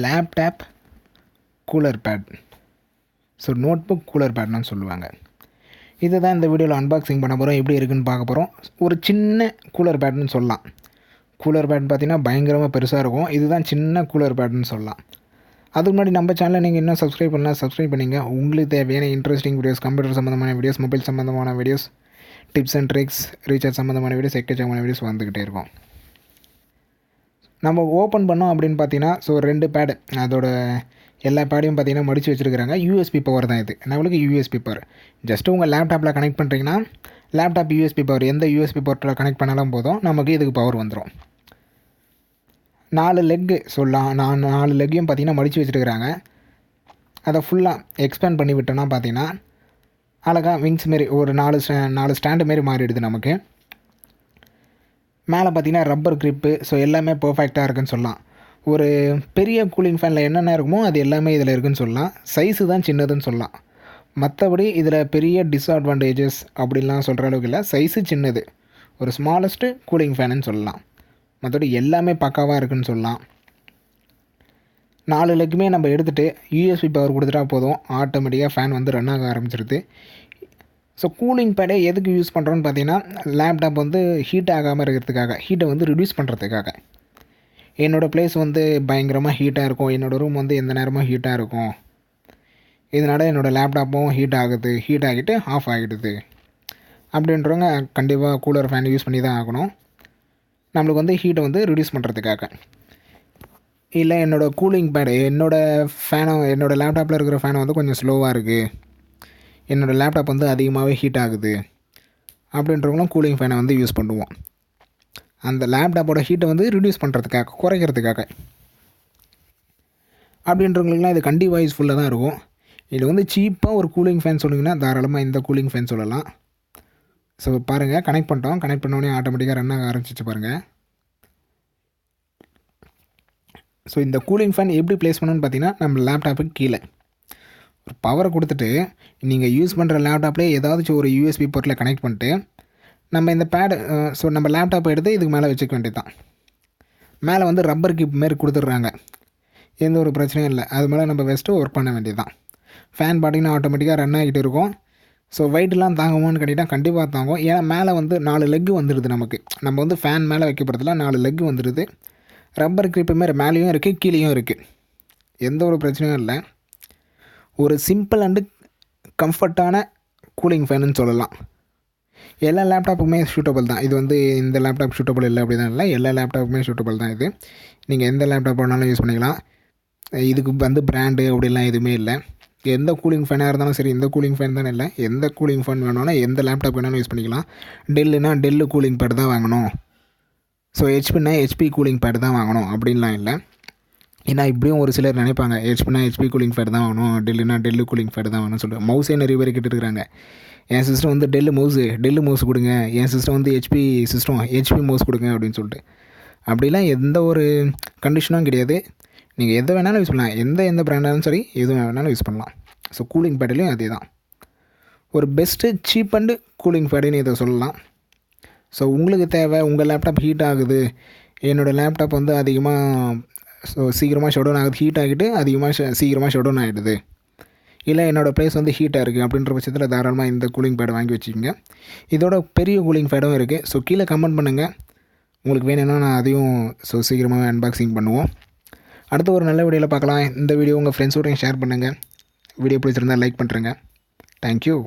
Laptop cooler pad. So notebook cooler பேட்னு சொல்லுவாங்க. இதை தான் இந்த வீடியோவில் அன்பாக்சிங் பண்ண போகிறோம். எப்படி இருக்குதுன்னு பார்க்க போகிறோம். ஒரு சின்ன கூலர் பேட்னு சொல்லலாம். கூலர் பேட் பார்த்திங்கன்னா பயங்கரமாக பெருசாக இருக்கும். இதுதான் சின்ன கூலர் பேட்னு சொல்லலாம். அதுக்கு முன்னாடி நம்ம சேனலை நீங்கள் இன்னும் சப்ஸ்கிரைப் பண்ணலாம், சப்ஸ்கிரைப் பண்ணிங்க. உங்களுக்கு தேவையான இன்ட்ரெஸ்டிங் வீடியோஸ், கம்ப்யூட்டர் சம்மந்தமான வீடியோஸ், மொபைல் சம்மந்தமான videos, tips and tricks, recharge சம்மந்தமான வீடியோஸ், எக்கச்சக்கமான வீடியோஸ் வந்துக்கிட்டே இருக்கும். நம்ம ஓப்பன் பண்ணோம் அப்படின்னு பார்த்தீங்கன்னா, ஸோ 2 பேடு, அதோட எல்லா பேடையும் பார்த்தீங்கன்னா மடித்து வச்சுருக்கிறாங்க. யூஎஸ்பி பவர் தான் இது. நம்மளுக்கு யூஎஸ்பி பவர் ஜஸ்ட்டு உங்கள் லேப்டாப்பில் கனெக்ட் பண்ணுறீங்கன்னா, லேப்டாப் யூஎஸ்பி பவர் எந்த யூஎஸ்பி போர்ட்டில் கனெக்ட் பண்ணாலும் போதும், நமக்கு இதுக்கு பவர் வந்துடும். 4 லெக்கு சொல்லலாம். 4 லெக்கையும் பார்த்தீங்கன்னா மடித்து வச்சுருக்கிறாங்க. அதை ஃபுல்லாக எக்ஸ்பேண்ட் பண்ணி விட்டோன்னா பார்த்தீங்கன்னா அழகாக விங்ஸ் மாரி ஒரு 4 ஸ்டாண்டு மாரி மாறிடுது நமக்கு. மேலே பார்த்தீங்கன்னா ரப்பர் க்ரிப்பு. ஸோ எல்லாமே பர்ஃபெக்டாக இருக்குதுன்னு சொல்லலாம். ஒரு பெரிய கூலிங் ஃபேனில் என்னென்ன இருக்குமோ அது எல்லாமே இதில் இருக்குதுன்னு சொல்லலாம். சைஸு தான் சின்னதுன்னு சொல்லலாம். மற்றபடி இதில் பெரிய டிஸ்அட்வான்டேஜஸ் அப்படின்லாம் சொல்கிற அளவுக்கு இல்லை. சைஸு சின்னது, ஒரு ஸ்மாலஸ்ட்டு கூலிங் ஃபேனுன்னு சொல்லலாம். மற்றபடி எல்லாமே பக்காவாக இருக்குதுன்னு சொல்லலாம். 4 லெக்குமே நம்ம எடுத்துகிட்டு யூஎஸ்பி பவர் கொடுத்துட்டா போதும், ஆட்டோமேட்டிக்காக ஃபேன் வந்து ரன் ஆக ஆரம்பிச்சிருது. ஸோ கூலிங் பேடே எதுக்கு யூஸ் பண்ணுறோன்னு பார்த்தீங்கன்னா, லேப்டாப் வந்து ஹீட் ஆகாமல் இருக்கிறதுக்காக, ஹீட்டை வந்து ரிடியூஸ் பண்ணுறதுக்காக. என்னோடய ப்ளேஸ் வந்து பயங்கரமாக ஹீட்டாக இருக்கும், என்னோடய ரூம் வந்து எந்த நேரமும் ஹீட்டாக இருக்கும். இதனால் என்னோடய லேப்டாப்பும் ஹீட் ஆகுது, ஹீட் ஆகிட்டு ஆஃப் ஆகிடுது அப்படின்றவங்க கண்டிப்பாக கூலர் ஃபேன் யூஸ் பண்ணி தான் ஆகணும். நம்மளுக்கு வந்து ஹீட்டை வந்து ரிடியூஸ் பண்ணுறதுக்காக. இல்லை என்னோடய கூலிங் பேடு, என்னோடய லேப்டாப்பில் இருக்கிற ஃபேன் வந்து கொஞ்சம் ஸ்லோவாக இருக்குது, என்னோடய லேப்டாப் வந்து அதிகமாகவே ஹீட் ஆகுது அப்படின்றவங்களும் கூலிங் ஃபேனை வந்து யூஸ் பண்ணுவோம். அந்த லேப்டாப்போட ஹீட்டை வந்து ரிடியூஸ் பண்ணுறதுக்காக, குறைக்கிறதுக்காக. அப்படின்றவங்களுக்குலாம் இது கண்டிப்பாக யூஸ்ஃபுல்லாக தான் இருக்கும். இது வந்து சீப்பாக ஒரு கூலிங் ஃபேன் சொன்னிங்கன்னா தாராளமாக இந்த கூலிங் ஃபேன் சொல்லலாம். ஸோ பாருங்கள், கனெக்ட் பண்ணிட்டோம். கனெக்ட் பண்ணோடனே ஆட்டோமேட்டிக்காக ரன் ஆக ஆரம்பிச்சிச்சு பாருங்கள். ஸோ இந்த கூலிங் ஃபேன் எப்படி ப்ளேஸ் பண்ணணும்னு பார்த்தீங்கன்னா, நம்ம லேப்டாப்புக்கு கீழே ஒரு பவரை கொடுத்துட்டு, நீங்கள் யூஸ் பண்ணுற லேப்டாப்லேயே ஏதாச்சும் ஒரு யூஎஸ்பி போர்ட்டில் கனெக்ட் பண்ணிட்டு, நம்ம இந்த பேடு ஸோ நம்ம லேப்டாப்பை எடுத்து இதுக்கு மேலே வச்சுக்க வேண்டியது தான். மேலே வந்து ரப்பர் கிப் மாரி கொடுத்துட்றாங்க, எந்த ஒரு பிரச்சனையும் இல்லை. அது மேலே நம்ம வச்சுட்டு ஒர்க் பண்ண வேண்டியது தான். ஃபேன் பார்த்திங்கன்னா ஆட்டோமேட்டிக்காக ரன் ஆகிட்டு இருக்கும். ஸோ வெயிட்லாம் தாங்குமான்னு கேட்டிங்கன்னா கண்டிப்பாக தாங்கும். ஏன்னா மேலே வந்து 4 லெக்கு வந்துடுது நமக்கு. நம்ம வந்து ஃபேன் மேலே வைக்க போகிறதுல 4 லெக்கு வந்துடுது. ரப்பர் கிரிப்பு மாரி மேலேயும் இருக்குது, கீழேயும் இருக்குது. எந்த ஒரு பிரச்சனையும் இல்லை. ஒரு சிம்பிள் அண்டு கம்ஃபர்ட்டான கூலிங் ஃபேனுன்னு சொல்லலாம். எல்லா லேப்டாப்புக்குமே சூட்டபிள் தான். இது வந்து இந்த லேப்டாப் சூட்டபிள் இல்லை அப்படி தான் இல்லை, எல்லா லேப்டாப்புமே சூட்டபிள் தான் இது. நீங்கள் எந்த லேப்டாப் வேணாலும் யூஸ் பண்ணிக்கலாம். இதுக்கு வந்து பிராண்டு அப்படிலாம் எதுவுமே இல்லை. எந்த கூலிங் ஃபேனாக இருந்தாலும் சரி, இந்த கூலிங் ஃபேன் தானே இல்லை, எந்த கூலிங் ஃபேன் வேணாலும் எந்த லேப்டாப் வேணாலும் யூஸ் பண்ணிக்கலாம். டெல்லுனா டெல்லு கூலிங் பேட் தான் வாங்கணும், ஸோ ஹெச்பின்னா ஹெச்பி கூலிங் பேட் தான் வாங்கணும் அப்படின்லாம் இல்லை. ஏன்னா இப்படியும் ஒரு சிலர் நினைப்பாங்க, ஹெச்பினா ஹெச்பி கூலிங் பேட் தான் வாங்கணும், டெல்லுனா டெல்லு கூலிங் பேட் தான் வாங்கணும்னு சொல்லிட்டு. மவுஸே நிறைய பேர் கேட்டுருக்காங்க. என் சிஸ்டம் வந்து டெல்லு மவுஸ் கொடுங்க, என் சிஸ்டம் வந்து ஹெச்பி மவுஸ் கொடுங்க அப்படின்னு சொல்லிட்டு. அப்படிலாம் எந்த ஒரு கண்டிஷனும் கிடையாது. நீங்கள் எதை வேணாலும் யூஸ் பண்ணலாம். எந்த பிராண்டாலும் சரி, எது வேணாலும் யூஸ் பண்ணலாம். ஸோ கூலிங் பேட்லேயும் அதே தான். ஒரு பெஸ்ட்டு சீப் அண்டு கூலிங் பேடுன்னு இதை சொல்லலாம். ஸோ உங்களுக்கு தேவை, உங்கள் லேப்டாப் ஹீட் ஆகுது, என்னோடய லேப்டாப் வந்து அதிகமாக சீக்கிரமாக ஷட் டவுன் ஆகுது, ஹீட் ஆகிட்டு சீக்கிரமாக ஷட் டவுன் ஆகிடுது, இல்லை என்னோடய ப்ளேஸ் வந்து ஹீட்டாக இருக்குது அப்படின்ற பட்சத்தில் தாராளமாக இந்த கூலிங் பேடை வாங்கி வச்சுக்கோங்க. இதோட பெரிய கூலிங் பேடும் இருக்குது. ஸோ கீழே கமெண்ட் பண்ணுங்கள், உங்களுக்கு வேணும்னா நான் அதையும் சீக்கிரமாக அன்பாக்சிங் பண்ணுவோம். அடுத்த ஒரு நல்ல வீடியோவில் பார்க்கலாம். இந்த வீடியோ உங்கள் ஃப்ரெண்ட்ஸோடையும் ஷேர் பண்ணுங்கள். வீடியோ பிடிச்சிருந்தால் லைக் பண்ணுறேங்க. தேங்க்யூ.